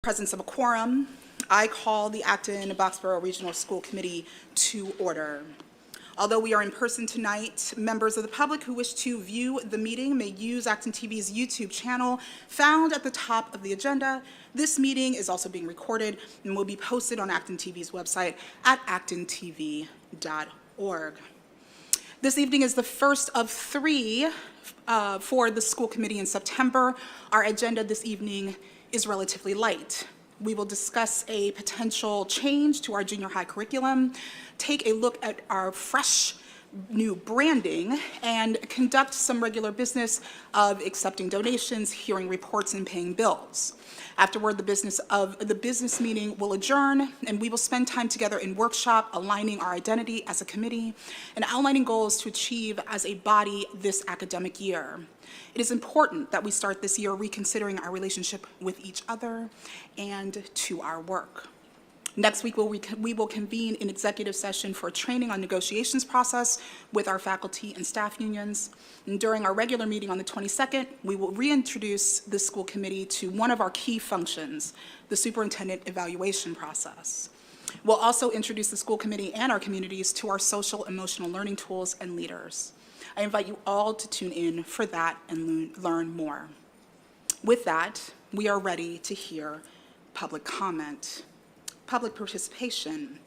Presence of a quorum, I call the Acton-Boxborough Regional School Committee to order. Although we are in person tonight, members of the public who wish to view the meeting may use ActonTV's YouTube channel found at the top of the agenda. This meeting is also being recorded and will be posted on ActonTV's website at actontv.org. This evening is the first of three for the school committee in September. Our agenda this evening is relatively light. We will discuss a potential change to our junior high curriculum, take a look at our fresh new branding, and conduct some regular business of accepting donations, hearing reports, and paying bills. Afterward, the business meeting will adjourn, and we will spend time together in workshop, aligning our identity as a committee and outlining goals to achieve as a body this academic year. It is important that we start this year reconsidering our relationship with each other and to our work. Next week, we will convene an executive session for training on negotiations process with our faculty and staff unions. And during our regular meeting on the 22nd, we will reintroduce the school committee to one of our key functions, the superintendent evaluation process. We'll also introduce the school committee and our communities to our social emotional learning tools and leaders. I invite you all to tune in for that and learn more. With that, we are ready to hear public comment. Public participation.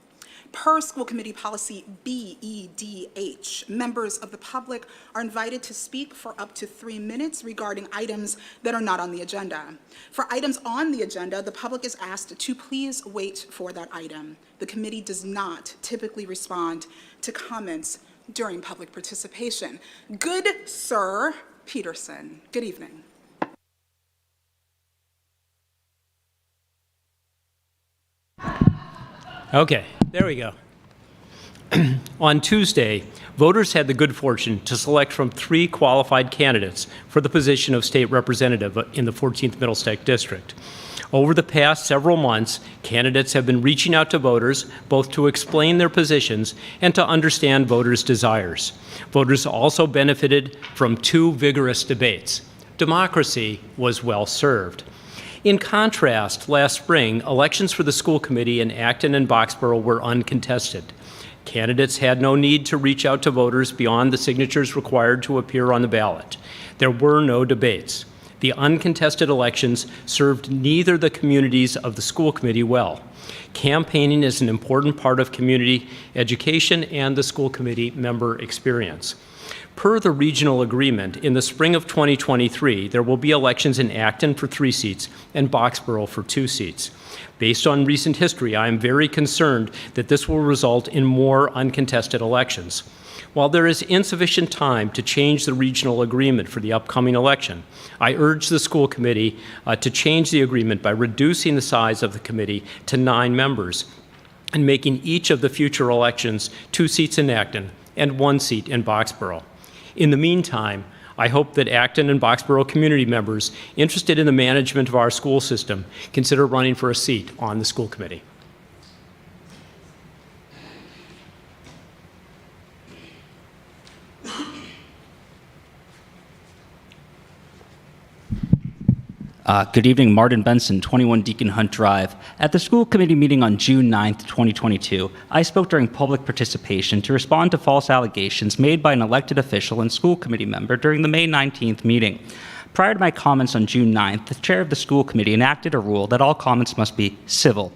Per school committee policy BEDH, members of the public are invited to speak for up to 3 minutes regarding items that are not on the agenda. For items on the agenda, the public is asked to please wait for that item. The committee does not typically respond to comments during public participation. Good Sir Peterson, good evening. Okay, there we go. On Tuesday, voters had the good fortune to select from 3 qualified candidates for the position of state representative in the 14th Middlesex District. Over the past several months, candidates have been reaching out to voters both to explain their positions and to understand voters' desires. Voters also benefited from 2 vigorous debates. Democracy was well served. In contrast, last spring, elections for the school committee in Acton and Boxborough were uncontested. Candidates had no need to reach out to voters beyond the signatures required to appear on the ballot. There were no debates. The uncontested elections served neither the communities of the school committee well. Campaigning is an important part of community education and the school committee member experience. Per the regional agreement, in the spring of 2023, there will be elections in Acton for 3 seats and Boxborough for 2 seats. Based on recent history, I am very concerned that this will result in more uncontested elections. While there is insufficient time to change the regional agreement for the upcoming election, I urge the school committee to change the agreement by reducing the size of the committee to 9 members and making each of the future elections 2 seats in Acton and 1 seat in Boxborough. In the meantime, I hope that Acton and Boxborough community members interested in the management of our school system consider running for a seat on the school committee. Good evening, Martin Benson, 21 Deacon Hunt Drive. At the school committee meeting on June 9th, 2022, I spoke during public participation to respond to false allegations made by an elected official and school committee member during the May 19th meeting. Prior to my comments on June 9th, the chair of the school committee enacted a rule that all comments must be civil.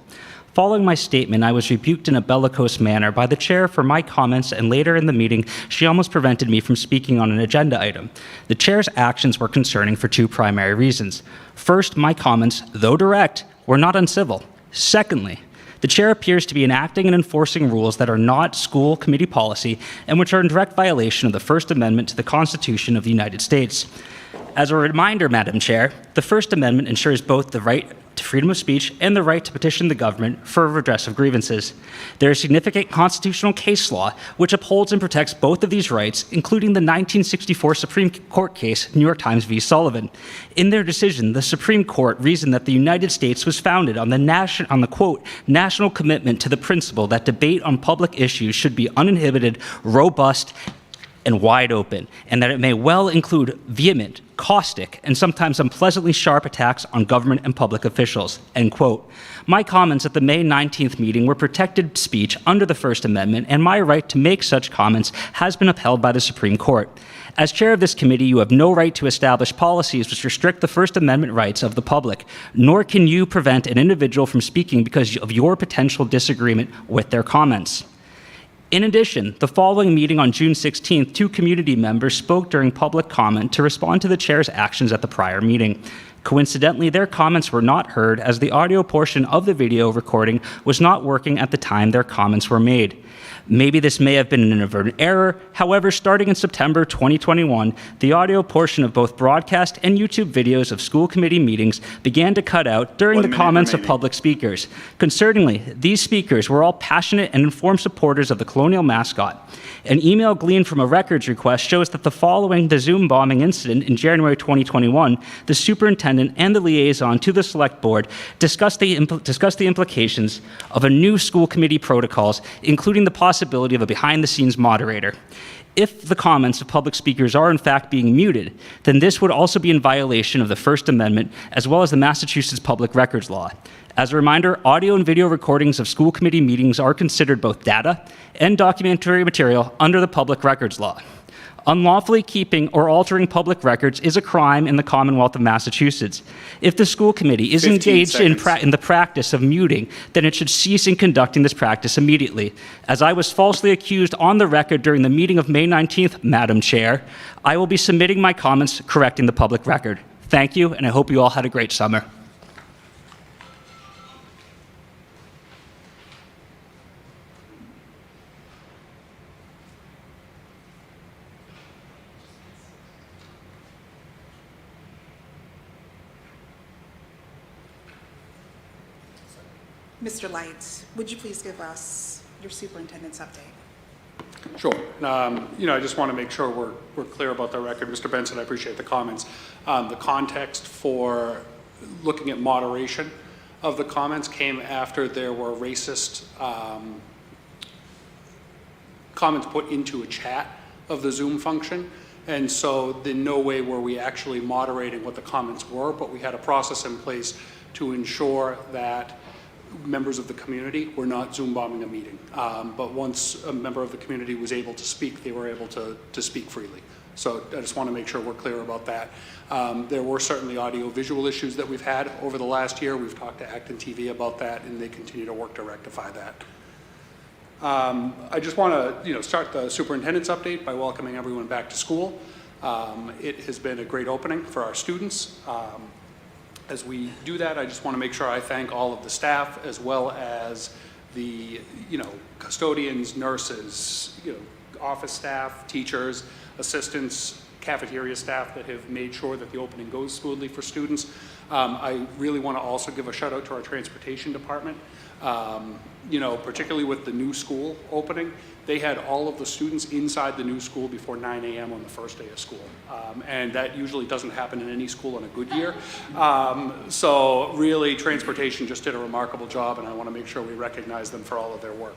Following my statement, I was rebuked in a bellicose manner by the chair for my comments, and later in the meeting, she almost prevented me from speaking on an agenda item. The chair's actions were concerning for 2 primary reasons. First, my comments, though direct, were not uncivil. Secondly, the chair appears to be enacting and enforcing rules that are not school committee policy and which are in direct violation of the First Amendment to the Constitution of the United States. As a reminder, Madam Chair, the First Amendment ensures both the right to freedom of speech and the right to petition the government for redress of grievances. There is significant constitutional case law which upholds and protects both of these rights, including the 1964 Supreme Court case, New York Times v. Sullivan. In their decision, the Supreme Court reasoned that the United States was founded on the quote, national commitment to the principle that debate on public issues should be uninhibited, robust, and wide open, and that it may well include vehement, caustic, and sometimes unpleasantly sharp attacks on government and public officials, end quote. My comments at the May 19th meeting were protected speech under the First Amendment, and my right to make such comments has been upheld by the Supreme Court. As chair of this committee, you have no right to establish policies which restrict the First Amendment rights of the public, nor can you prevent an individual from speaking because of your potential disagreement with their comments. In addition, the following meeting on June 16th, 2 community members spoke during public comment to respond to the chair's actions at the prior meeting. Coincidentally, their comments were not heard as the audio portion of the video recording was not working at the time their comments were made. Maybe this may have been an inadvertent error. However, starting in September 2021, the audio portion of both broadcast and YouTube videos of school committee meetings began to cut out during the comments of public speakers. Concerningly, these speakers were all passionate and informed supporters of the colonial mascot. An email gleaned from a records request shows that following the Zoom bombing incident in January 2021, the superintendent and the liaison to the select board discussed the implications of a new school committee protocols, including the possibility of a behind-the-scenes moderator. If the comments of public speakers are in fact being muted, then this would also be in violation of the First Amendment as well as the Massachusetts Public Records Law. As a reminder, audio and video recordings of school committee meetings are considered both data and documentary material under the Public Records Law. Unlawfully keeping or altering public records is a crime in the Commonwealth of Massachusetts. If the school committee is engaged in the practice of muting, then it should cease in conducting this practice immediately. As I was falsely accused on the record during the meeting of May 19th, Madam Chair, I will be submitting my comments correcting the public record. Thank you, and I hope you all had a great summer. Mr. Light, would you please give us your superintendent's update? Sure. I just want to make sure we're clear about the record. Mr. Benson, I appreciate the comments. The context for looking at moderation of the comments came after there were racist comments put into a chat of the Zoom function. And so in no way were we actually moderating what the comments were, but we had a process in place to ensure that members of the community were not Zoom bombing a meeting. But once a member of the community was able to speak, they were able to speak freely. So I just want to make sure we're clear about that. There were certainly audio-visual issues that we've had over the last year. We've talked to ActonTV about that, and they continue to work to rectify that. I just want to start the superintendent's update by welcoming everyone back to school. It has been a great opening for our students. As we do that, I just want to make sure I thank all of the staff as well as the custodians, nurses, office staff, teachers, assistants, cafeteria staff that have made sure that the opening goes smoothly for students. I really want to also give a shout out to our transportation department. Particularly with the new school opening, they had all of the students inside the new school before 9 a.m. on the first day of school. And that usually doesn't happen in any school in a good year. So really, transportation just did a remarkable job, and I want to make sure we recognize them for all of their work.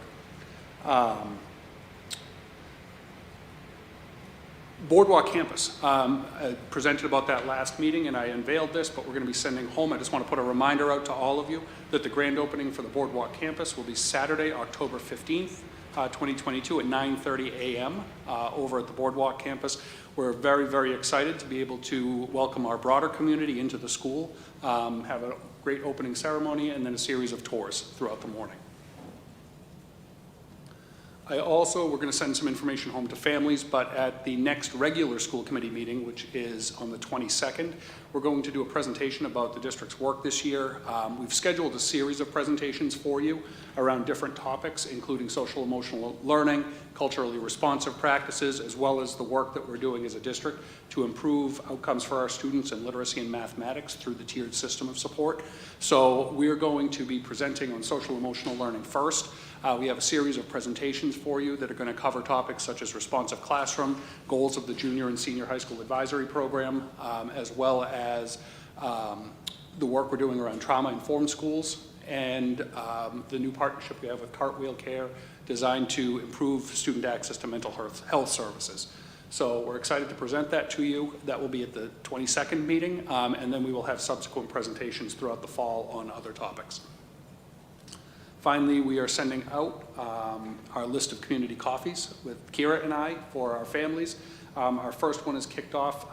Boardwalk Campus. I presented about that last meeting and I unveiled this, but we're going to be sending home. I just want to put a reminder out to all of you that the grand opening for the Boardwalk Campus will be Saturday, October 15th, 2022 at 9:30 a.m. Over at the Boardwalk Campus. We're very, very excited to be able to welcome our broader community into the school, have a great opening ceremony, and then a series of tours throughout the morning. We're going to send some information home to families, but at the next regular school committee meeting, which is on the 22nd, we're going to do a presentation about the district's work this year. We've scheduled a series of presentations for you around different topics, including social emotional learning, culturally responsive practices, as well as the work that we're doing as a district to improve outcomes for our students in literacy and mathematics through the tiered system of support. So we're going to be presenting on social emotional learning first. We have a series of presentations for you that are going to cover topics such as responsive classroom, goals of the junior and senior high school advisory program, as well as the work we're doing around trauma-informed schools and the new partnership we have with Cartwheel Care designed to improve student access to mental health services. So we're excited to present that to you. That will be at the 22nd meeting, and then we will have subsequent presentations throughout the fall on other topics. Finally, we are sending out our list of community coffees with Kyra and I for our families. Our first one is kicked off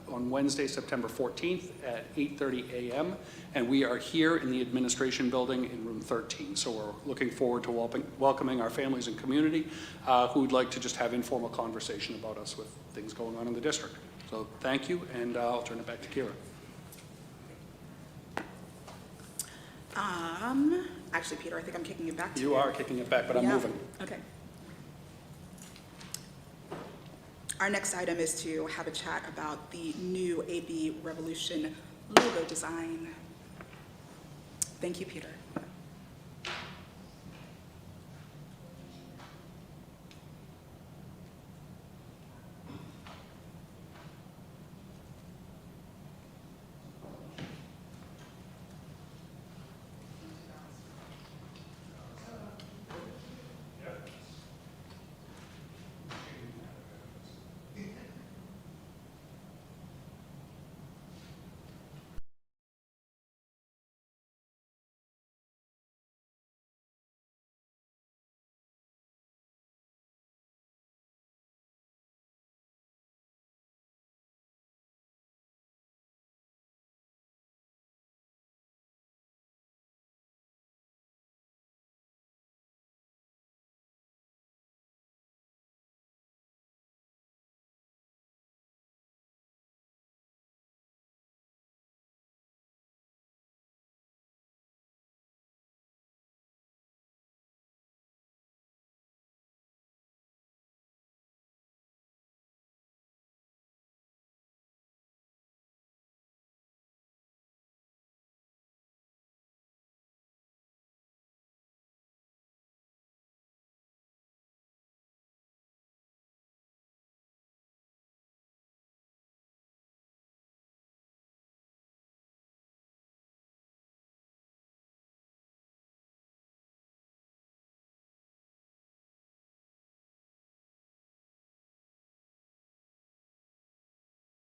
on Wednesday, September 14th at 8:30 a.m. And we are here in the administration building in room 13. So we're looking forward to welcoming our families and community who would like to just have informal conversation about us with things going on in the district. So thank you, and I'll turn it back to Kyra. Actually, Peter, I think I'm kicking it back to you. You are kicking it back, but I'm Yeah. moving. Okay. Our next item is to have a chat about the new AB Revolution logo design. Thank you, Peter.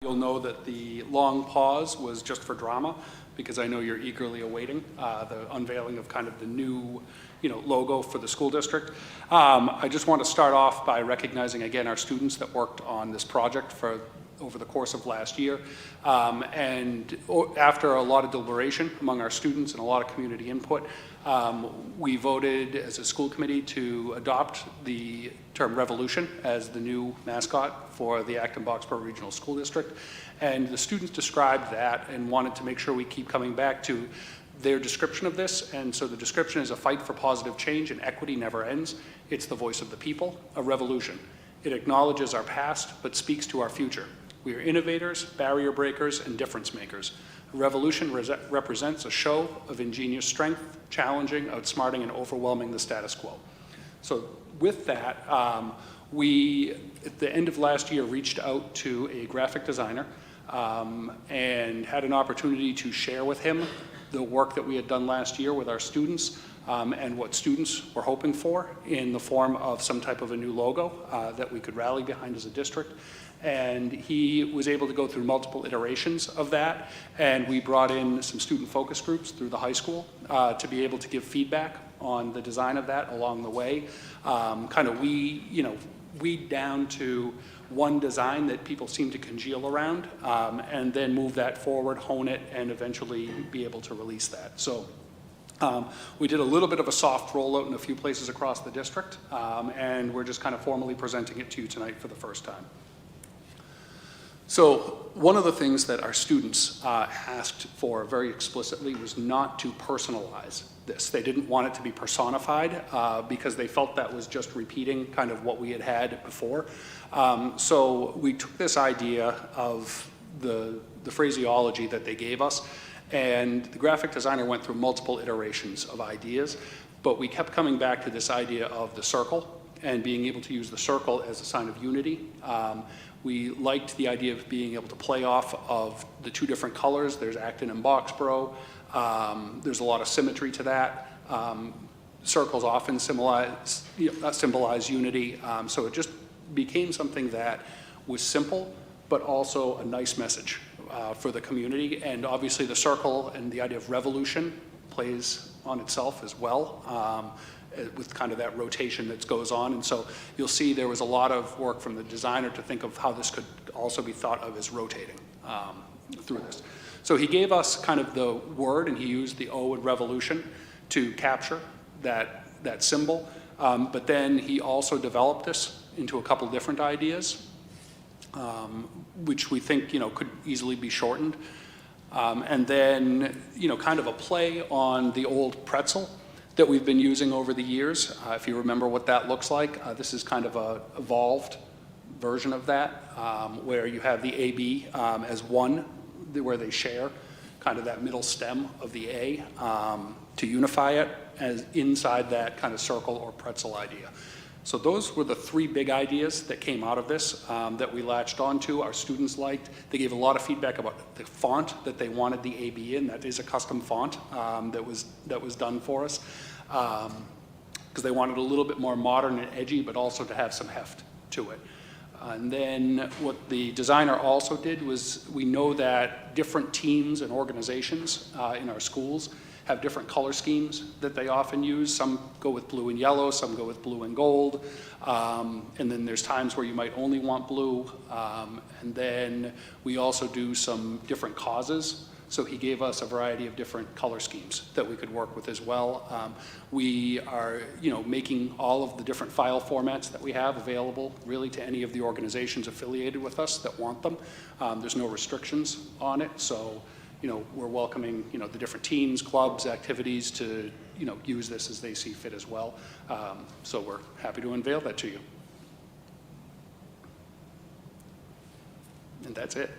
You'll know that the long pause was just for drama, because I know you're eagerly awaiting the unveiling of kind of the new, logo for the school district. I just want to start off by recognizing again our students that worked on this project over the course of last year. And after a lot of deliberation among our students and a lot of community input, we voted as a school committee to adopt the term revolution as the new mascot for the Acton-Boxborough Regional School District. And the students described that and wanted to make sure we keep coming back to their description of this. And so the description is a fight for positive change, and equity never ends. It's the voice of the people, a revolution. It acknowledges our past, but speaks to our future. We are innovators, barrier breakers, and difference makers. A revolution represents a show of ingenious strength, challenging, outsmarting, and overwhelming the status quo. So with that, we, at the end of last year, reached out to a graphic designer and had an opportunity to share with him the work that we had done last year with our students and what students were hoping for in the form of some type of a new logo that we could rally behind as a district. And he was able to go through multiple iterations of that, and we brought in some student focus groups through the high school to be able to give feedback on the design of that along the way. Kind of weed down to one design that people seem to congeal around, and then move that forward, hone it, and eventually be able to release that. So we did a little bit of a soft rollout in a few places across the district, and we're just kind of formally presenting it to you tonight for the first time. So one of the things that our students asked for very explicitly was not to personalize this. They didn't want it to be personified because they felt that was just repeating kind of what we had before. So we took this idea of the phraseology that they gave us, and the graphic designer went through multiple iterations of ideas, but we kept coming back to this idea of the circle and being able to use the circle as a sign of unity. We liked the idea of being able to play off of the two different colors. There's Acton and Boxborough. There's a lot of symmetry to that. Circles often symbolize unity. So it just became something that was simple, but also a nice message for the community. And obviously the circle and the idea of revolution plays on itself as well, with kind of that rotation that goes on. And so you'll see there was a lot of work from the designer to think of how this could also be thought of as rotating through this. So he gave us kind of the word, and he used the O in revolution to capture that symbol. But then he also developed this into a couple different ideas, which we think, could easily be shortened. And then, kind of a play on the old pretzel that we've been using over the years. If you remember what that looks like, this is kind of a evolved version of that, where you have the AB as one, where they share kind of that middle stem of the A to unify it as inside that kind of circle or pretzel idea. So those were the three big ideas that came out of this that we latched onto, our students liked. They gave a lot of feedback about the font that they wanted the AB in. That is a custom font that was done for us, because they wanted a little bit more modern and edgy, but also to have some heft to it. And then what the designer also did was, we know that different teams and organizations in our schools have different color schemes that they often use. Some go with blue and yellow, some go with blue and gold. And then there's times where you might only want blue. And then we also do some different causes. So he gave us a variety of different color schemes that we could work with as well. We are, making all of the different file formats that we have available really to any of the organizations affiliated with us that want them. There's no restrictions on it. So, we're welcoming, the different teams, clubs, activities to, use this as they see fit as well. So we're happy to unveil that to you. And that's it.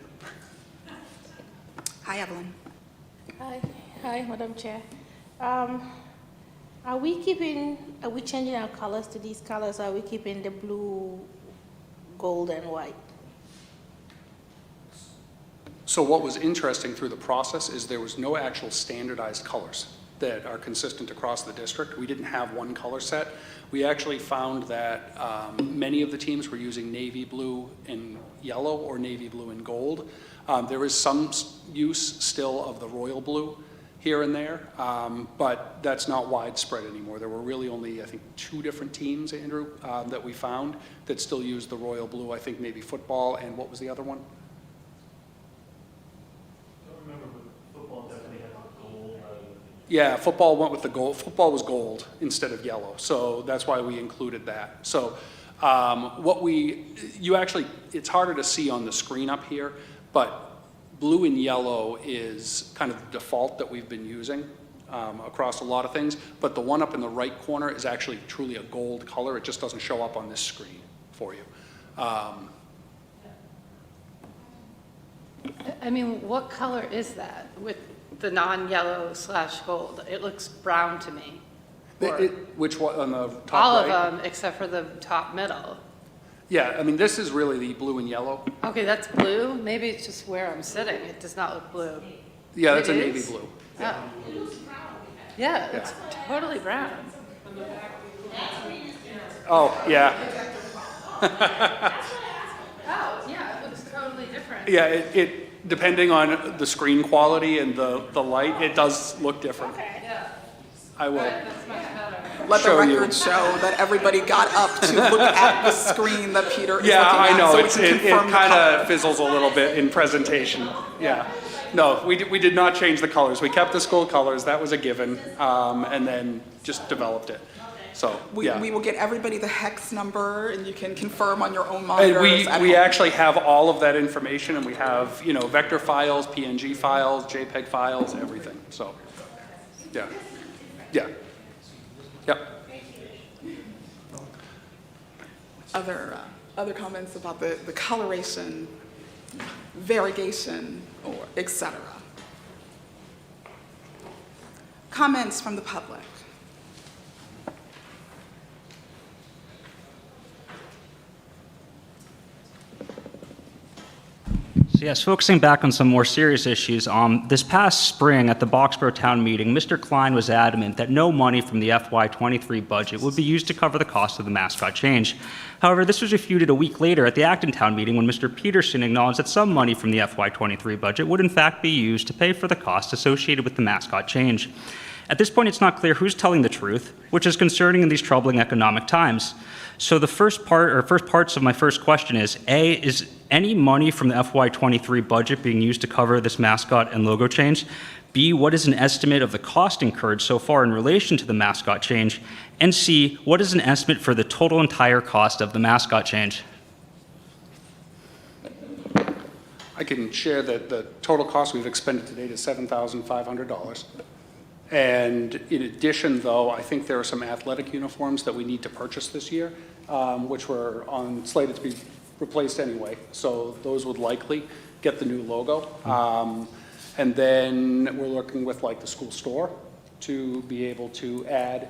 Hi, Evelyn. Hi, Madam Chair. Are we changing our colors to these colors? Or are we keeping the blue, gold, and white? So what was interesting through the process is there was no actual standardized colors that are consistent across the district. We didn't have one color set. We actually found that many of the teams were using navy blue and yellow or navy blue and gold. There is some use still of the royal blue here and there, but that's not widespread anymore. There were really only, I think, 2 different teams, Andrew, that we found that still use the royal blue. I think maybe football, and what was the other one? Yeah, football went with the gold. Football was gold instead of yellow, so that's why we included that. So it's harder to see on the screen up here, but blue and yellow is kind of the default that we've been using across a lot of things, but the one up in the right corner is actually truly a gold color. It just doesn't show up on this screen for you. I mean, what color is that with the non-yellow / gold? It looks brown to me. Which one on the top All right? of them except for the top middle. Yeah, I mean, this is really the blue and yellow. Okay, that's blue. Maybe it's just where I'm sitting. It does not look blue. Yeah, that's It a navy is? blue. Oh. Yeah, it's totally brown. Oh, yeah. Oh, yeah, it looks totally different. Yeah, it depending on the screen quality and the light, it does look different. Yeah, I will. that's much better. Let the Show you. record show that everybody got up to look at the screen that Peter is Yeah, looking at. I know. So we It can confirm the kind color. of fizzles a little bit in presentation. Yeah. No, we did not change the colors. We kept the school colors. That was a given, and then just developed it. So, yeah. We will get everybody the hex number, and you can confirm on your own And monitors. at we home. actually have all of that information, and we have, vector files, PNG files, JPEG files, everything. So, yeah. Yeah. Yep. Other comments about the coloration, variegation, or et cetera? Comments from the public? So yes, focusing back on some more serious issues, this past spring at the Boxborough Town Meeting, Mr. Klein was adamant that no money from the FY23 budget would be used to cover the cost of the Mascot change. However, this was refuted a week later at the Acton Town Meeting when Mr. Peterson acknowledged that some money from the FY23 budget would in fact be used to pay for the costs associated with the Mascot change. At this point, it's not clear who's telling the truth, which is concerning in these troubling economic times. So the first parts of my first question is, A, is any money from the FY23 budget being used to cover this Mascot and logo change? B, what is an estimate of the cost incurred so far in relation to the Mascot change? And C, what is an estimate for the total entire cost of the Mascot change? I can share that the total cost we've expended to date is $7,500. And in addition, though, I think there are some athletic uniforms that we need to purchase this year, which were slated to be replaced anyway. So those would likely get the new logo. And then we're working with like the school store to be able to add,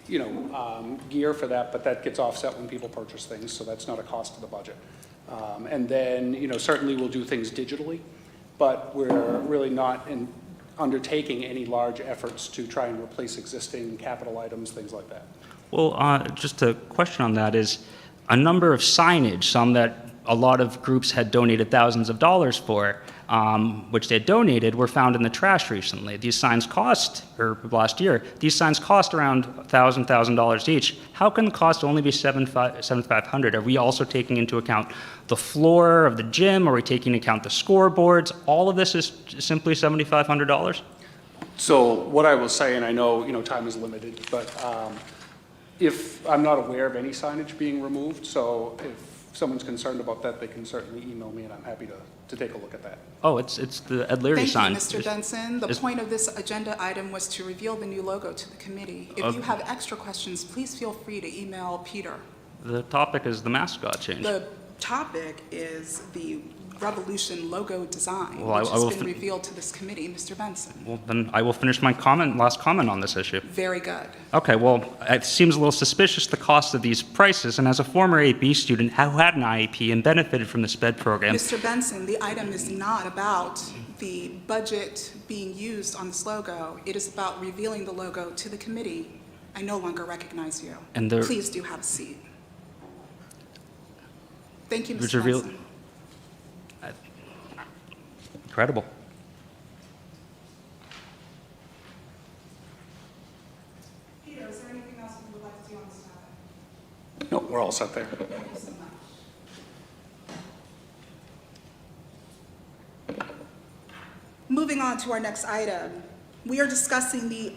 gear for that, but that gets offset when people purchase things, so that's not a cost to the budget. And then, certainly we'll do things digitally, but we're really not undertaking any large efforts to try and replace existing capital items, things like that. Well, just a question on that is a number of signage, some that a lot of groups had donated thousands of dollars for, which they had donated, were found in the trash recently. These signs cost, or last year, these signs cost around $1,000 each. How can the cost only be $7,500? Are we also taking into account the floor of the gym? Are we taking into account the scoreboards? All of this is simply $7,500? So what I will say, and I know, time is limited, but if I'm not aware of any signage being removed, so if someone's concerned about that, they can certainly email me, and I'm happy to take a look at that. Oh, it's the Ed Leary sign. Thank you, Mr. Benson. The point of this agenda item was to reveal the new logo to the committee. If you have extra questions, please feel free to email Peter. The topic is the Mascot change. The topic is the Revolution logo design, Well, which I will has been revealed to this committee. Mr. Benson. Well, then I will finish my last comment on this issue. Very good. Okay, well, it seems a little suspicious, the cost of these prices, and as a former AP student who had an IEP and benefited from the SPED program. Mr. Benson, the item is not about the budget being used on this logo. It is about revealing the logo to the committee. I no longer recognize you. And please do have a seat. Thank you, Mr. Benson. Incredible. Peter, is there anything else you would like to do on this topic? No, we're all set there. Thank you so much. Moving on to our next item, we are discussing we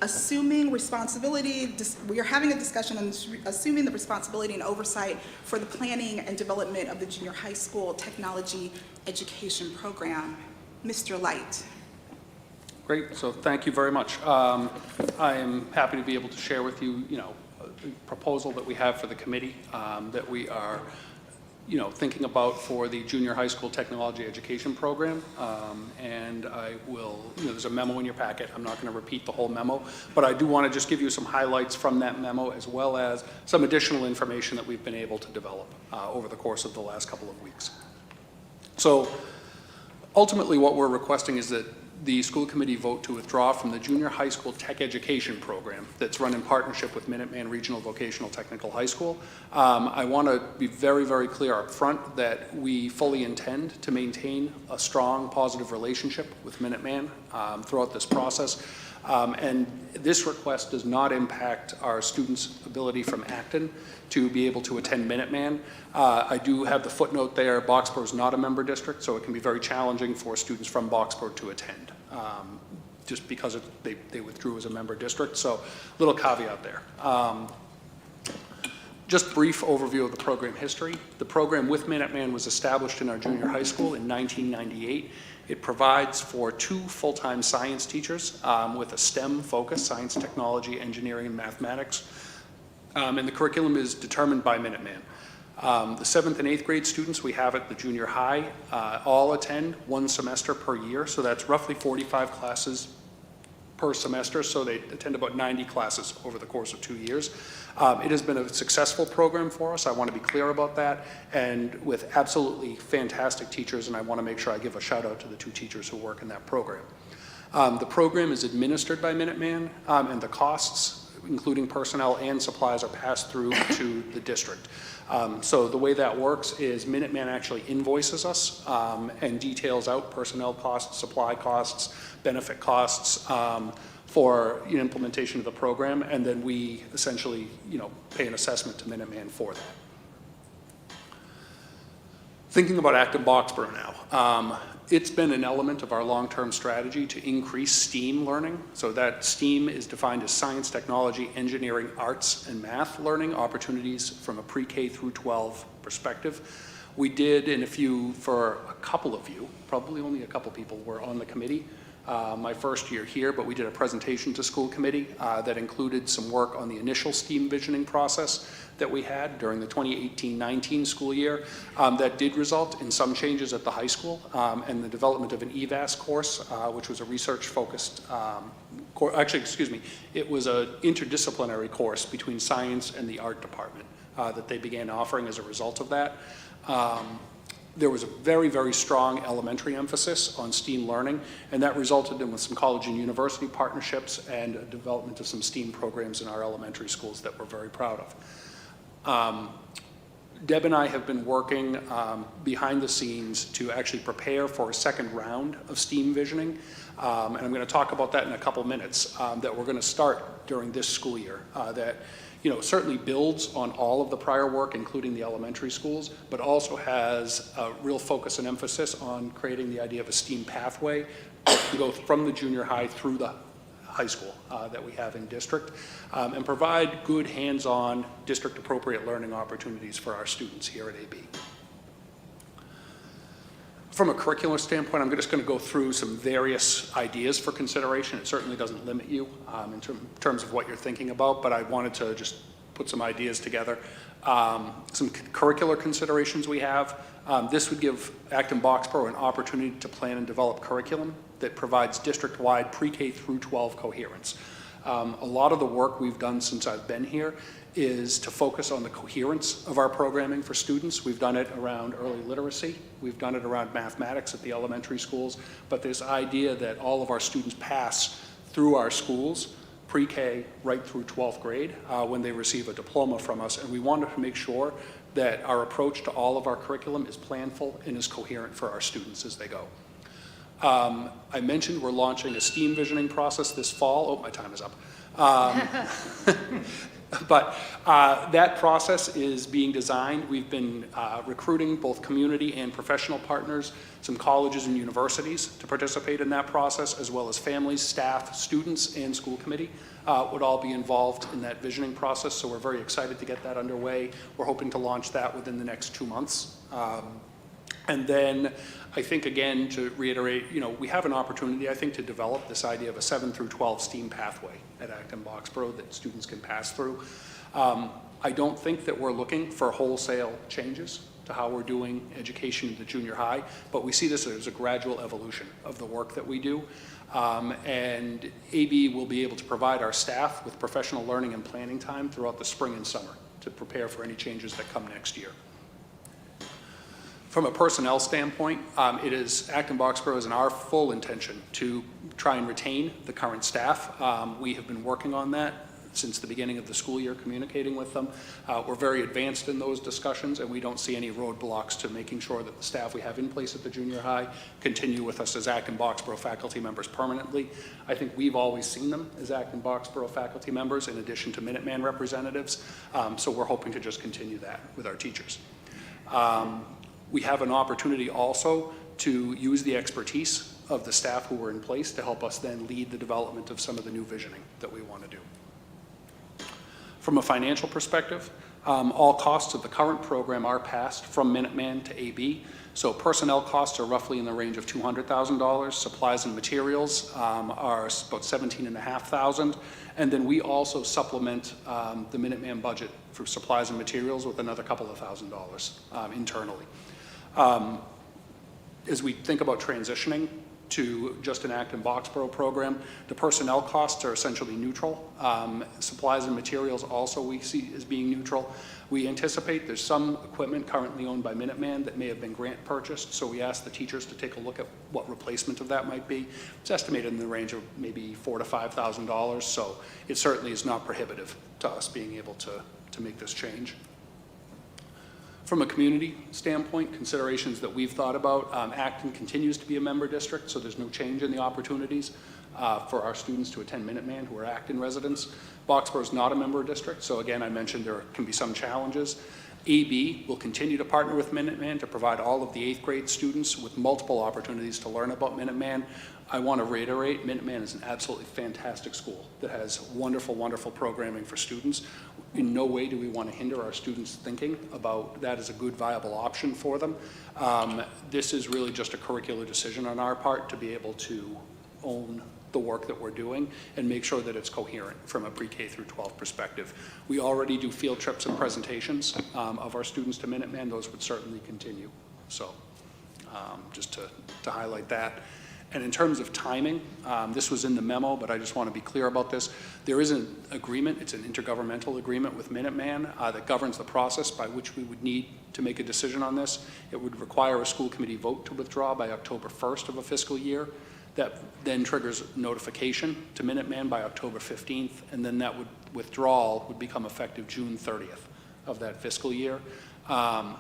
are having a discussion on assuming the responsibility and oversight for the planning and development of the junior high school technology education program. Mr. Light. Great, so thank you very much. I am happy to be able to share with you, a proposal that we have for the committee that we are, thinking about for the junior high school technology education program. And I will, there's a memo in your packet. I'm not going to repeat the whole memo, but I do want to just give you some highlights from that memo as well as some additional information that we've been able to develop over the course of the last couple of weeks. So ultimately, what we're requesting is that the school committee vote to withdraw from the junior high school tech education program that's run in partnership with Minuteman Regional Vocational Technical High School. I want to be very, very clear up front that we fully intend to maintain a strong, positive relationship with Minuteman throughout this process. And this request does not impact our students' ability from Acton to be able to attend Minuteman. I do have the footnote there, Boxborough is not a member district, so it can be very challenging for students from Boxborough to attend, just because they withdrew as a member district, so little caveat there. Just brief overview of the program history. The program with Minuteman was established in our junior high school in 1998. It provides for 2 full-time science teachers with a STEM focus, science, technology, engineering, and mathematics. And the curriculum is determined by Minuteman. The 7th and 8th grade students we have at the junior high all attend 1 semester per year, so that's roughly 45 classes per semester, so they attend about 90 classes over the course of 2 years. It has been a successful program for us. I want to be clear about that, and with absolutely fantastic teachers, and I want to make sure I give a shout out to the 2 teachers who work in that program. The program is administered by Minuteman, and the costs, including personnel and supplies, are passed through to the district. So the way that works is Minuteman actually invoices us and details out personnel costs, supply costs, benefit costs for implementation of the program, and then we essentially, pay an assessment to Minuteman for that. Thinking about Acton-Boxborough now, it's been an element of our long-term strategy to increase STEAM learning. So that STEAM is defined as science, technology, engineering, arts, and math learning opportunities from a pre-K through 12 perspective. We did, for a couple of you, probably only a couple people were on the committee, my first year here, but we did a presentation to school committee that included some work on the initial STEAM visioning process that we had during the 2018-19 school year. That did result in some changes at the high school and the development of an EVAS course, which was a research-focused it was an interdisciplinary course between science and the art department that they began offering as a result of that. There was a very, very strong elementary emphasis on STEAM learning, and that resulted in with some college and university partnerships and a development of some STEAM programs in our elementary schools that we're very proud of. Deb and I have been working behind the scenes to actually prepare for a second round of STEAM visioning, and I'm going to talk about that in a couple minutes, that we're going to start during this school year, that certainly builds on all of the prior work, including the elementary schools, but also has a real focus and emphasis on creating the idea of a STEAM pathway to go from the junior high through the high school that we have in district, and provide good hands-on district appropriate learning opportunities for our students here at AB. From a curricular standpoint, I'm just going to go through some various ideas for consideration. It certainly doesn't limit you in terms of what you're thinking about, but I wanted to just put some ideas together. Some curricular considerations we have. This would give Acton-Boxborough an opportunity to plan and develop curriculum that provides district-wide pre-K through 12 coherence. A lot of the work we've done since I've been here is to focus on the coherence of our programming for students. We've done it around early literacy. We've done it around mathematics at the elementary schools. But this idea that all of our students pass through our schools, pre-K right through 12th grade, when they receive a diploma from us. And we wanted to make sure that our approach to all of our curriculum is planful and is coherent for our students as they go. I mentioned we're launching a STEAM visioning process this fall. Oh, my time is up. But that process is being designed. We've been recruiting both community and professional partners, some colleges and universities to participate in that process, as well as families, staff, students, and school committee would all be involved in that visioning process. So we're very excited to get that underway. We're hoping to launch that within the next 2 months. And then I think, again, to reiterate, we have an opportunity, I think, to develop this idea of a 7 through 12 STEAM pathway at Acton-Boxborough that students can pass through. I don't think that we're looking for wholesale changes to how we're doing education in the junior high, but we see this as a gradual evolution of the work that we do. And AB will be able to provide our staff with professional learning and planning time throughout the spring and summer to prepare for any changes that come next year. From a personnel standpoint, it is Acton-Boxborough is in our full intention to try and retain the current staff. We have been working on that since the beginning of the school year, communicating with them. We're very advanced in those discussions, and we don't see any roadblocks to making sure that the staff we have in place at the junior high continue with us as Acton-Boxborough faculty members permanently. I think we've always seen them as Acton-Boxborough faculty members in addition to Minuteman representatives, so we're hoping to just continue that with our teachers. We have an opportunity also to use the expertise of the staff who were in place to help us then lead the development of some of the new visioning that we want to do. From a financial perspective, all costs of the current program are passed from Minuteman to AB. So personnel costs are roughly in the range of $200,000. Supplies and materials are about $17,500. And then we also supplement the Minuteman budget for supplies and materials with another couple of $1,000s internally. As we think about transitioning to just an Acton-Boxborough program. The personnel costs are essentially neutral. Supplies and materials also we see as being neutral. We anticipate there's some equipment currently owned by Minuteman that may have been grant purchased, so we asked the teachers to take a look at what replacement of that might be. It's estimated in the range of maybe $4,000 to $5,000, so it certainly is not prohibitive to us being able to make this change. From a community standpoint, considerations that we've thought about, Acton continues to be a member district, so there's no change in the opportunities for our students to attend Minuteman who are Acton residents. Boxborough is not a member district, so again, I mentioned there can be some challenges. AB will continue to partner with Minuteman to provide all of the 8th grade students with multiple opportunities to learn about Minuteman. I want to reiterate, Minuteman is an absolutely fantastic school that has wonderful, wonderful programming for students. In no way do we want to hinder our students thinking about that as a good, viable option for them. This is really just a curricular decision on our part to be able to own the work that we're doing and make sure that it's coherent from a pre-K through 12 perspective. We already do field trips and presentations of our students to Minuteman. Those would certainly continue. So just to highlight that. And in terms of timing, this was in the memo, but I just want to be clear about this. There is an agreement, it's an intergovernmental agreement with Minuteman that governs the process by which we would need to make a decision on this. It would require a school committee vote to withdraw by October 1st of a fiscal year. That then triggers notification to Minuteman by October 15th, and then that withdrawal would become effective June 30th of that fiscal year.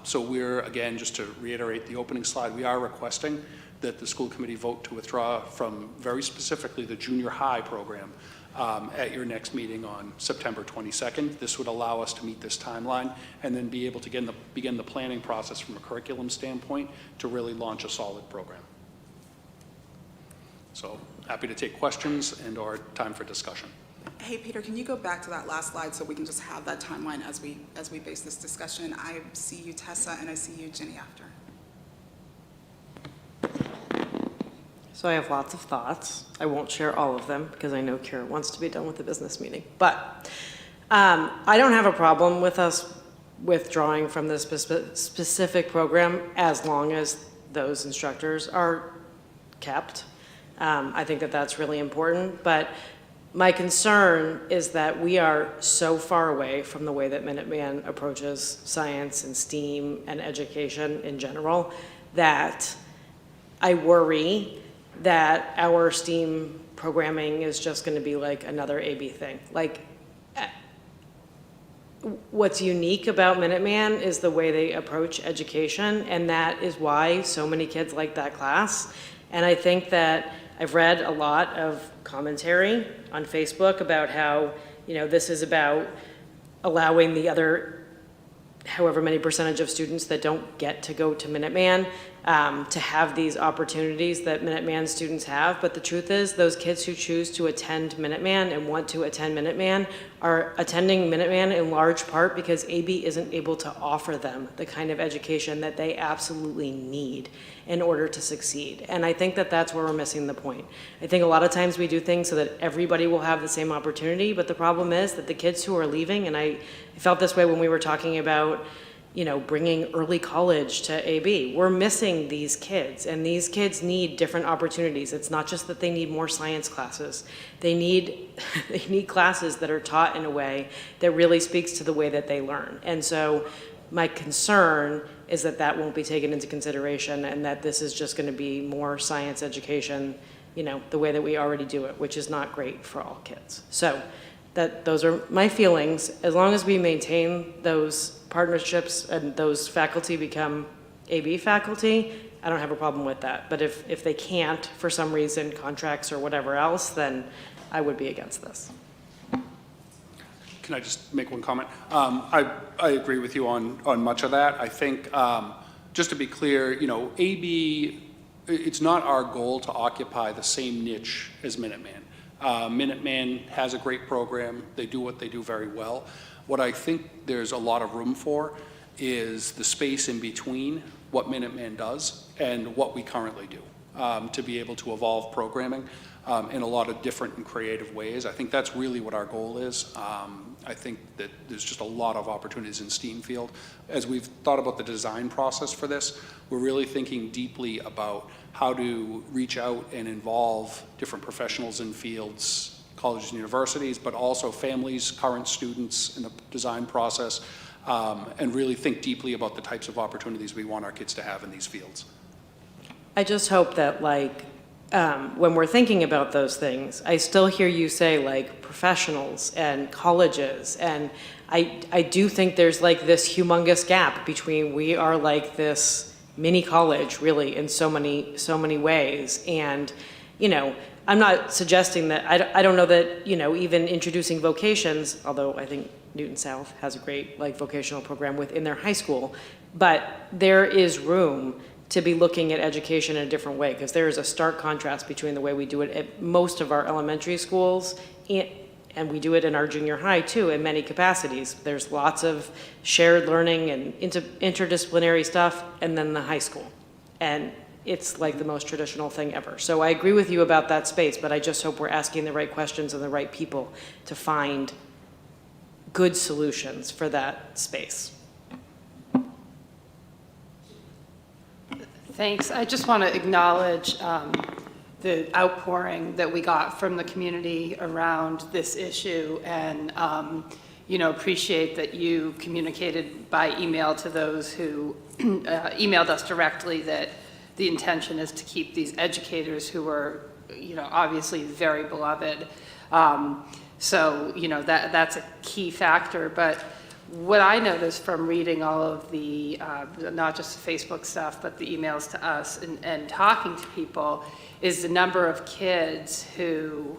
So we're, again, just to reiterate the opening slide, we are requesting that the school committee vote to withdraw from very specifically the junior high program at your next meeting on September 22nd. This would allow us to meet this timeline and then be able to begin the planning process from a curriculum standpoint to really launch a solid program. So happy to take questions and or time for discussion. Hey, Peter, can you go back to that last slide so we can just have that timeline as we base this discussion? I see you, Tessa, and I see you, Ginny, after. So I have lots of thoughts. I won't share all of them because I know Kyra wants to be done with the business meeting. But I don't have a problem with us withdrawing from this specific program as long as those instructors are kept. I think that that's really important. But my concern is that we are so far away from the way that Minuteman approaches science and STEAM and education in general that I worry that our STEAM programming is just going to be like another AB thing. Like, what's unique about Minuteman is the way they approach education, and that is why so many kids like that class. And I think that I've read a lot of commentary on Facebook about how, you know, this is about allowing the other however many percentage of students that don't get to go to Minuteman to have these opportunities that Minuteman students have. But the truth is, those kids who choose to attend Minuteman and want to attend Minuteman are attending Minuteman in large part because AB isn't able to offer them the kind of education that they absolutely need in order to succeed. And I think that that's where we're missing the point. I think a lot of times we do things so that everybody will have the same opportunity, but the problem is that the kids who are leaving, and I felt this way when we were talking about, you know, bringing early college to AB. We're missing these kids, and these kids need different opportunities. It's not just that they need more science classes. They need classes that are taught in a way that really speaks to the way that they learn. And so my concern is that that won't be taken into consideration and that this is just going to be more science education, you know, the way that we already do it, which is not great for all kids. So those are my feelings. As long as we maintain those partnerships and those faculty become AB faculty, I don't have a problem with that. But if they can't, for some reason, contracts or whatever else, then I would be against this. Can I just make one comment? I agree with you on much of that. I think, just to be clear, you know, AB, it's not our goal to occupy the same niche as Minuteman. Minuteman has a great program. They do what they do very well. What I think there's a lot of room for is the space in between what Minuteman does and what we currently do to be able to evolve programming. in a lot of different and creative ways. I think that's really what our goal is. I think that there's just a lot of opportunities in STEAM field. As we've thought about the design process for this, we're really thinking deeply about how to reach out and involve different professionals in fields, colleges and universities, but also families, current students in the design process, and really think deeply about the types of opportunities we want our kids to have in these fields. I just hope that, like, when we're thinking about those things, I still hear you say, like, professionals and colleges, and I do think there's, like, this humongous gap between we are like this mini college, really, in so many ways, and, you know, I'm not suggesting that, I don't know that, you know, even introducing vocations, although I think Newton South has a great, like, vocational program within their high school, but there is room to be looking at education in a different way, because there is a stark contrast between the way we do it at most of our elementary schools, and we do it in our junior high too, in many capacities. There's lots of shared learning and interdisciplinary stuff, and then the high school. And it's like the most traditional thing ever. So I agree with you about that space, but I just hope we're asking the right questions and the right people to find good solutions for that space. Thanks. I just want to acknowledge the outpouring that we got from the community around this issue, and you know, appreciate that you communicated by email to those who emailed us directly that the intention is to keep these educators who are, you know, obviously very beloved. So, you know, that's a key factor. But what I noticed from reading all of the, not just the Facebook stuff, but the emails to us and talking to people, is the number of kids who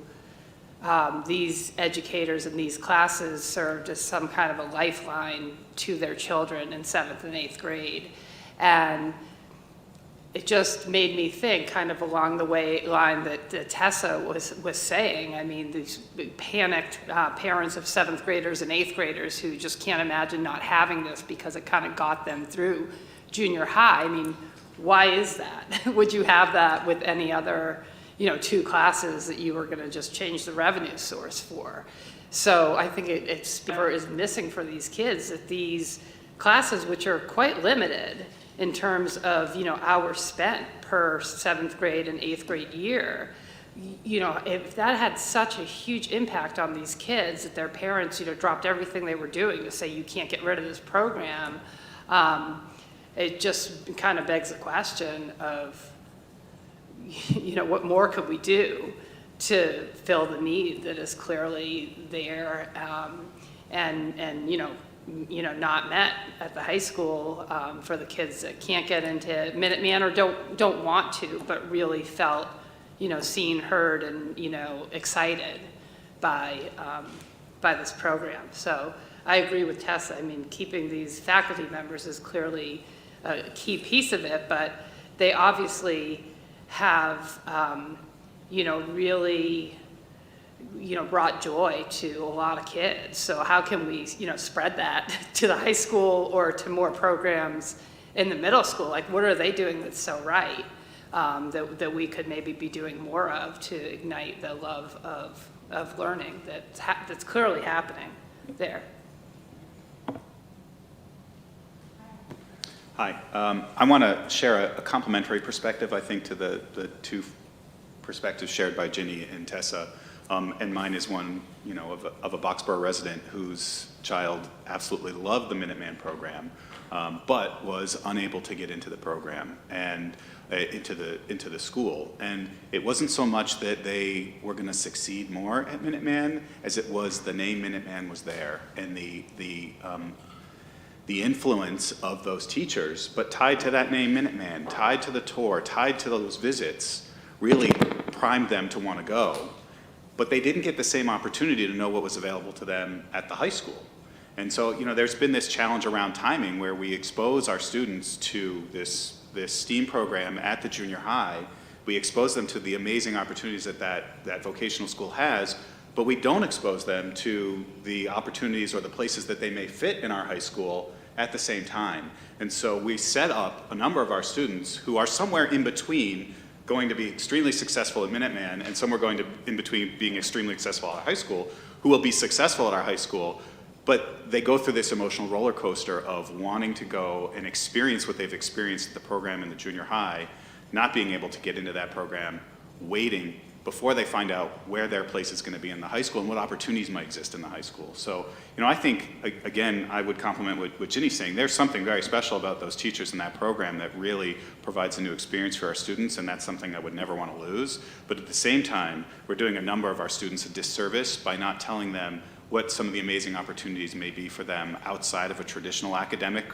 these educators in these classes served as some kind of a lifeline to their children in 7th and 8th grade. And it just made me think kind of along the line that Tessa was saying. I mean, these panicked parents of 7th graders and 8th graders who just can't imagine not having this because it kind of got them through junior high. I mean, why is that? Would you have that with any other, you know, 2 classes that you were going to just change the revenue source for? So I think it's missing for these kids, that these classes, which are quite limited in terms of, you know, hours spent per 7th grade and 8th grade year, you know, if that had such a huge impact on these kids that their parents, you know, dropped everything they were doing to say you can't get rid of this program, it just kind of begs the question of, you know, what more could we do to fill the need that is clearly there, and you know, not met at the high school for the kids that can't get into Minuteman or don't want to, but really felt, you know, seen, heard, and, you know, excited by this program. So I agree with Tessa. I mean, keeping these faculty members is clearly a key piece of it, but they obviously have, you know, really, you know, brought joy to a lot of kids. So how can we, you know, spread that to the high school or to more programs in the middle school? Like, what are they doing that's so right that we could maybe be doing more of to ignite the love of learning that's clearly happening there? Hi, I want to share a complementary perspective, I think, to the 2 perspectives shared by Ginny and Tessa. And mine is one, you know, of a Boxborough resident whose child absolutely loved the Minuteman program, but was unable to get into the program and into the school. And it wasn't so much that they were going to succeed more at Minuteman as it was the name Minuteman was there, and the influence of those teachers, but tied to that name Minuteman, tied to the tour, tied to those visits, really primed them to want to go. But they didn't get the same opportunity to know what was available to them at the high school. And so, you know, there's been this challenge around timing where we expose our students to this STEAM program at the junior high. We expose them to the amazing opportunities that vocational school has, but we don't expose them to the opportunities or the places that they may fit in our high school at the same time. And so we set up a number of our students who are somewhere in between going to be extremely successful at Minuteman, and some are going to, in between, being extremely successful at high school, who will be successful at our high school, but they go through this emotional roller coaster of wanting to go and experience what they've experienced at the program in the junior high, not being able to get into that program, waiting before they find out where their place is going to be in the high school and what opportunities might exist in the high school. So, I think, again, I would compliment what Ginny's saying. There's something very special about those teachers in that program that really provides a new experience for our students, and that's something I would never want to lose. But at the same time, we're doing a number of our students a disservice by not telling them what some of the amazing opportunities may be for them outside of a traditional academic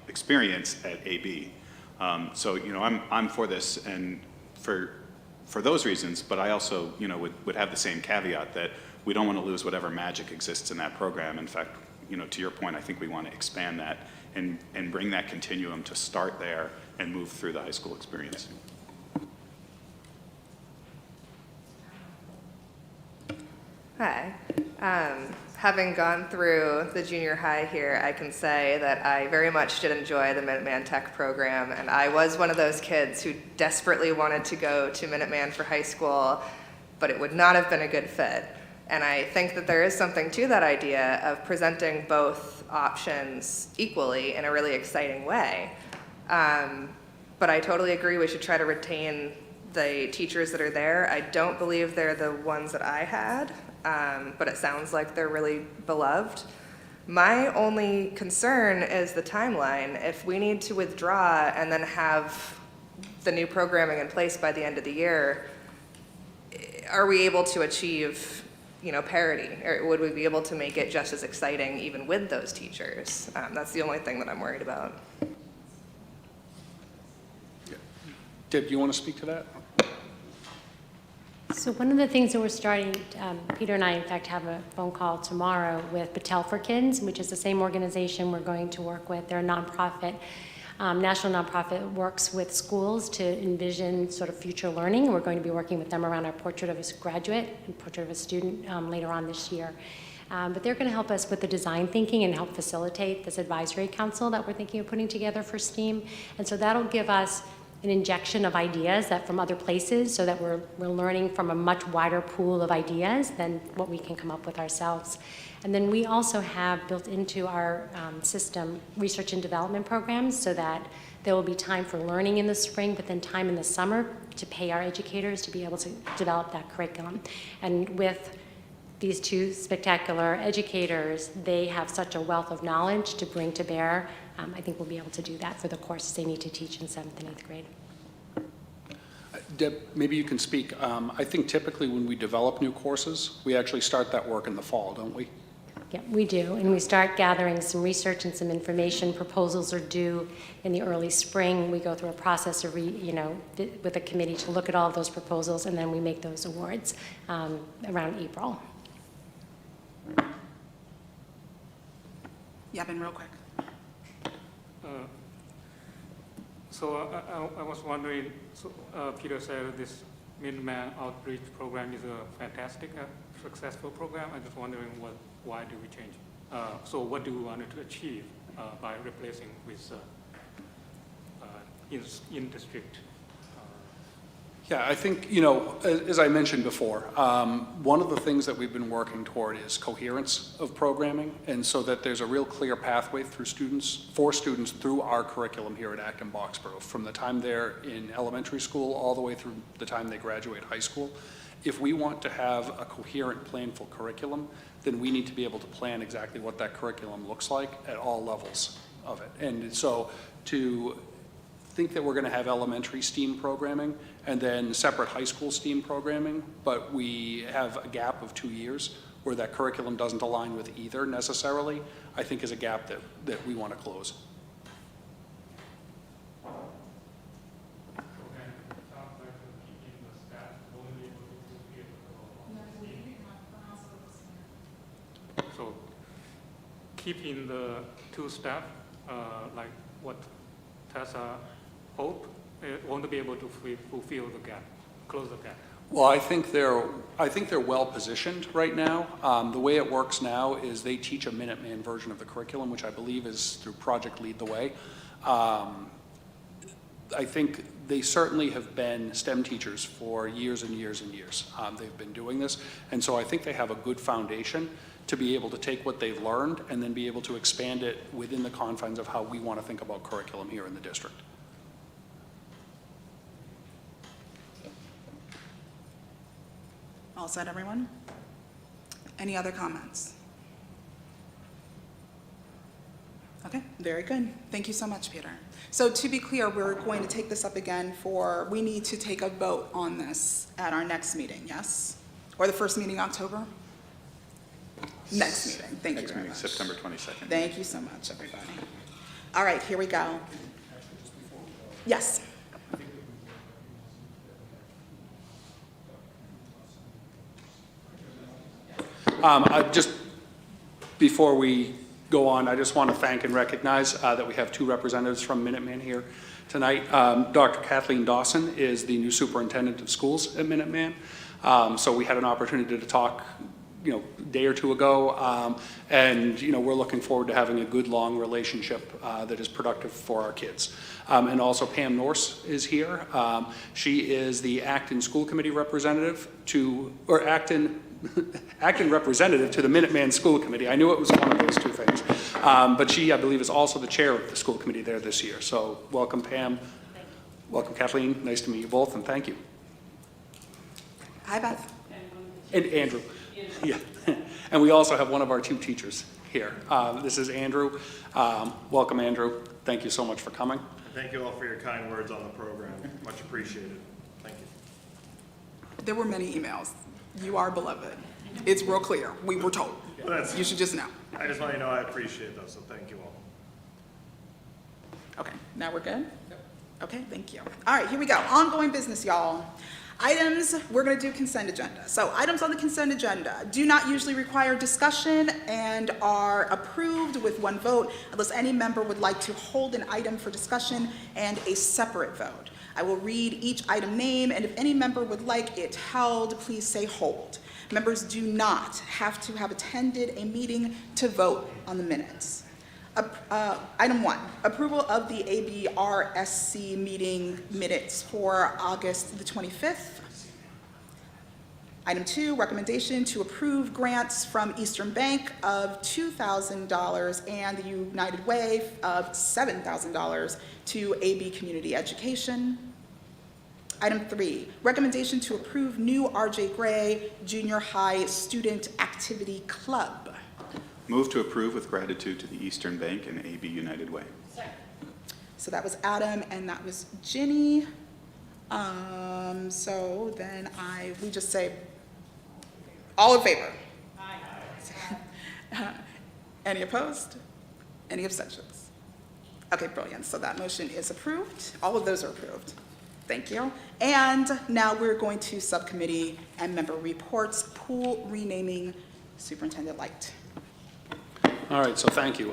experience at AB. So, I'm for this, and for those reasons, but I also, would have the same caveat that we don't want to lose whatever magic exists in that program. In fact, to your point, I think we want to expand that and bring that continuum to start there and move through the high school experience. Hi. Having gone through the junior high here, I can say that I very much did enjoy the Minuteman Tech program, and I was one of those kids who desperately wanted to go to Minuteman for high school, but it would not have been a good fit. And I think that there is something to that idea of presenting both options equally in a really exciting way. But I totally agree we should try to retain the teachers that are there. I don't believe they're the ones that I had. But it sounds like they're really beloved. My only concern is the timeline. If we need to withdraw and then have the new programming in place by the end of the year, are we able to achieve, parity? Or would we be able to make it just as exciting even with those teachers? That's the only thing that I'm worried about. Deb, do you want to speak to that? So one of the things that we're starting, Peter and I, in fact, have a phone call tomorrow with Battelle for Kids, which is the same organization we're going to work with. They're a nonprofit, national nonprofit, works with schools to envision sort of future learning. We're going to be working with them around our Portrait of a Graduate and Portrait of a Student later on this year. But they're going to help us with the design thinking and help facilitate this advisory council that we're thinking of putting together for STEAM. And so that'll give us an injection of ideas that from other places, so that we're learning from a much wider pool of ideas than what we can come up with ourselves. And then we also have built into our system research and development programs, so that there will be time for learning in the spring, but then time in the summer to pay our educators to be able to develop that curriculum. And with these two spectacular educators, they have such a wealth of knowledge to bring to bear. I think we'll be able to do that for the courses they need to teach in 7th and 8th grade. Deb, maybe you can speak. I think typically when we develop new courses, we actually start that work in the fall, don't we? Yeah, we do, and we start gathering some research and some information. Proposals are due in the early spring. We go through a process of, with a committee to look at all of those proposals, and then we make those awards around April. Yevon, real quick. I was wondering, Peter said this Minuteman outreach program is a fantastic, successful program. I'm just wondering why do we change? So what do we want to achieve by replacing with in-district? Yeah, I think, as I mentioned before, one of the things that we've been working toward is coherence of programming, and so that there's a real clear pathway for students through our curriculum here at Acton-Boxborough, from the time they're in elementary school all the way through the time they graduate high school. If we want to have a coherent, planful curriculum, then we need to be able to plan exactly what that curriculum looks like at all levels of it. And so to think that we're going to have elementary STEAM programming and then separate high school STEAM programming, but we have a gap of 2 years where that curriculum doesn't align with either necessarily, I think is a gap that we want to close. So keeping the 2 staff, like what Tessa hope, won't be able to fulfill the gap, close the gap. Well, I think they're well positioned right now. The way it works now is they teach a Minuteman version of the curriculum, which I believe is through Project Lead the Way. I think they certainly have been STEM teachers for years and years and years. They've been doing this, and so I think they have a good foundation to be able to take what they've learned and then be able to expand it within the confines of how we want to think about curriculum here in the district. All set, everyone? Any other comments? Okay, very good. Thank you so much, Peter. So to be clear, we're going to take this up again we need to take a vote on this at our next meeting, yes? Or the first meeting in October? Next meeting, thank you very much. September 22nd. Thank you so much, everybody. All right, here we go. Yes. Just before we go on, I just want to thank and recognize that we have two representatives from Minuteman here tonight. Dr. Kathleen Dawson is the new superintendent of schools at Minuteman. So we had an opportunity to talk, a day or two ago, and we're looking forward to having a good, long relationship that is productive for our kids. And also Pam Norse is here. She is the Acton School Committee representative Acton representative to the Minuteman School Committee. I knew it was one of those two things. But she, I believe, is also the chair of the school committee there this year. So welcome, Pam. Welcome, Kathleen. Nice to meet you both, and thank you. Hi, Beth. And Andrew. Yeah. And we also have one of our two teachers here. This is Andrew. Welcome, Andrew. Thank you so much for coming. Thank you all for your kind words on the program. Much appreciated. Thank you. There were many emails. You are beloved. It's real clear. We were told. You should just know. I just want you to know I appreciate those, so thank you all. Okay, now we're good? Okay, thank you. All right, here we go. Ongoing business, y'all. Items, we're going to do consent agenda. So items on the consent agenda do not usually require discussion and are approved with one vote unless any member would like to hold an item for discussion and a separate vote. I will read each item name, and if any member would like it held, please say hold. Members do not have to have attended a meeting to vote on the minutes. Item 1, approval of the ABRSC meeting minutes for August the 25th. Item 2, recommendation to approve grants from Eastern Bank of $2,000 and the United Way of $7,000 to AB Community Education. Item 3, recommendation to approve new RJ Gray Junior High Student Activity Club. Move to approve with gratitude to the Eastern Bank and AB United Way. So that was Adam and that was Ginny. So then we just say, all in favor? Aye. Any opposed? Any abstentions? Okay, brilliant. So that motion is approved. All of those are approved. Thank you. And now we're going to subcommittee and member reports, pool renaming, Superintendent Light. All right, so thank you.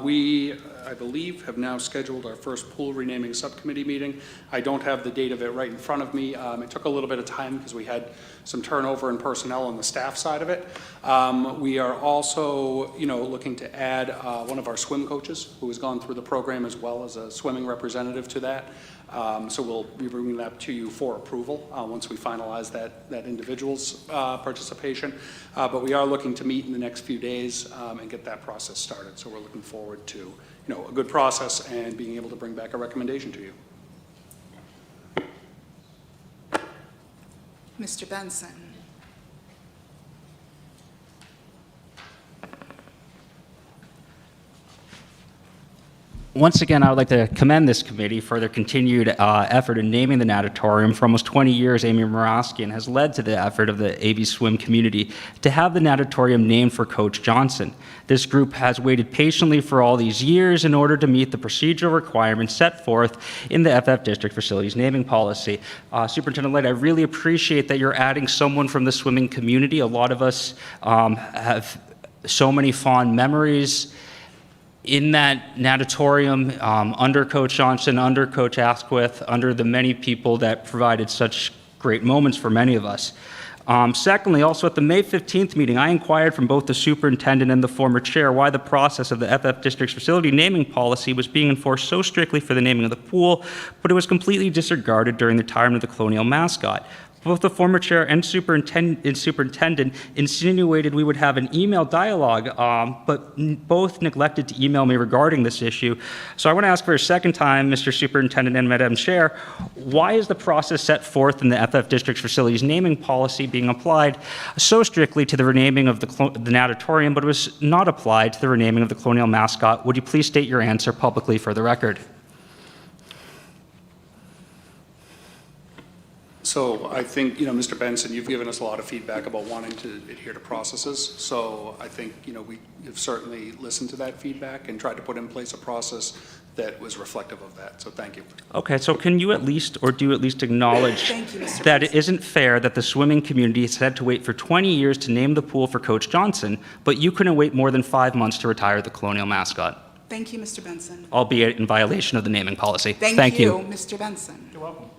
We, I believe, have now scheduled our first pool renaming subcommittee meeting. I don't have the date of it right in front of me. It took a little bit of time because we had some turnover in personnel on the staff side of it. We are also, looking to add one of our swim coaches who has gone through the program as well as a swimming representative to that. So we'll be bringing that to you for approval once we finalize that individual's participation. But we are looking to meet in the next few days and get that process started. So we're looking forward to, a good process and being able to bring back a recommendation to you. Mr. Benson. Once again, I would like to commend this committee for their continued effort in naming the natatorium. For almost 20 years, Amy Moraskian has led to the effort of the AB Swim community to have the natatorium named for Coach Johnson. This group has waited patiently for all these years in order to meet the procedural requirements set forth in the FF District Facilities Naming Policy. Superintendent Light, I really appreciate that you're adding someone from the swimming community. A lot of us have so many fond memories in that natatorium, under Coach Johnson, under Coach Asquith, under the many people that provided such great moments for many of us. Secondly, also at the May 15th meeting, I inquired from both the superintendent and the former chair why the process of the FF district's facility naming policy was being enforced so strictly for the naming of the pool, but it was completely disregarded during the time of the Colonial Mascot. Both the former chair and superintendent insinuated we would have an email dialogue, but both neglected to email me regarding this issue. So I want to ask for a second time, Mr. Superintendent and Madam Chair, why is the process set forth in the FF District's facilities naming policy being applied so strictly to the renaming of the natatorium, but it was not applied to the renaming of the Colonial Mascot? Would you please state your answer publicly for the record? So I think, Mr. Benson, you've given us a lot of feedback about wanting to adhere to processes. So I think, we have certainly listened to that feedback and tried to put in place a process that was reflective of that. So thank you. Okay, so can you at least, or do you at least acknowledge Thank you, Mr. that it isn't fair that the swimming community has had to wait for 20 years to name the pool for Coach Johnson, but you couldn't wait more than 5 months to retire the Colonial Mascot, Thank you, Mr. Benson. albeit in violation of the naming policy? Thank you, Mr. Benson. You're welcome.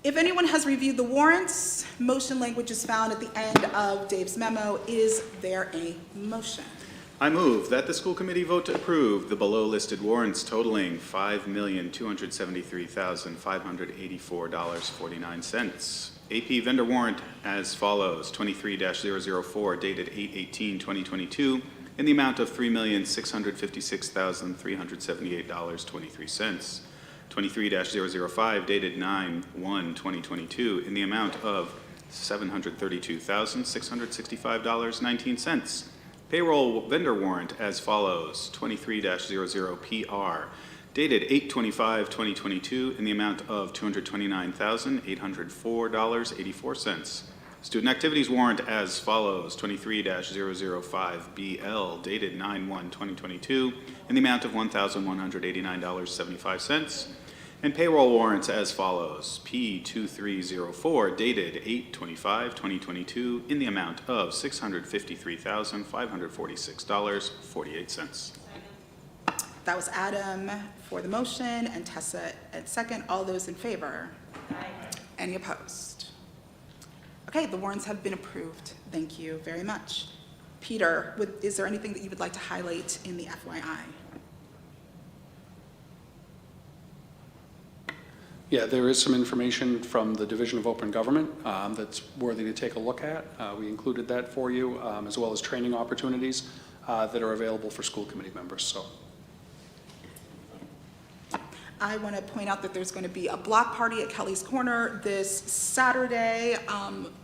If anyone has reviewed the warrants, motion language is found at the end of Dave's memo. Is there a motion? I move that the school committee vote to approve the below listed warrants totaling $5,273,584.49. AP vendor warrant as follows: 23-004 dated 8/18/2022 in the amount of $3,656,378.23. 23-005 dated 9/1/2022 in the amount of $732,665.19. Payroll vendor warrant as follows: 23-00PR dated 8/25/2022 in the amount of $229,804.84. Student activities warrant as follows: 23-005BL dated 9/1/2022 in the amount of $1,189.75. And payroll warrants as follows: P2304 dated 8/25/2022 in the amount of $653,546.48. That was Adam for the motion and Tessa at second. All those in favor? Aye. Any opposed? Okay, the warrants have been approved. Thank you very much. Peter, is there anything that you would like to highlight in the FYI? Yeah, there is some information from the Division of Open Government that's worthy to take a look at. We included that for you, as well as training opportunities that are available for school committee members. So, I want to point out that there's going to be a block party at Kelly's Corner this Saturday,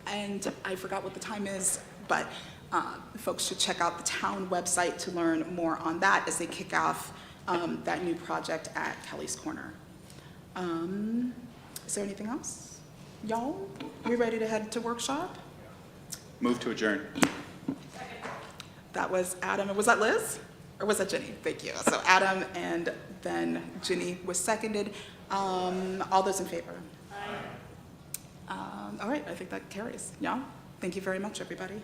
and I forgot what the time is, but folks should check out the town website to learn more on that as they kick off that new project at Kelly's Corner. Is there anything else? Y'all, we ready to head to workshop? Move to adjourn. That was Adam. Was that Liz? Or was that Ginny? Thank you. So Adam and then Ginny was seconded. All those in favor? Aye. All right, I think that carries. Yeah? Thank you very much, everybody.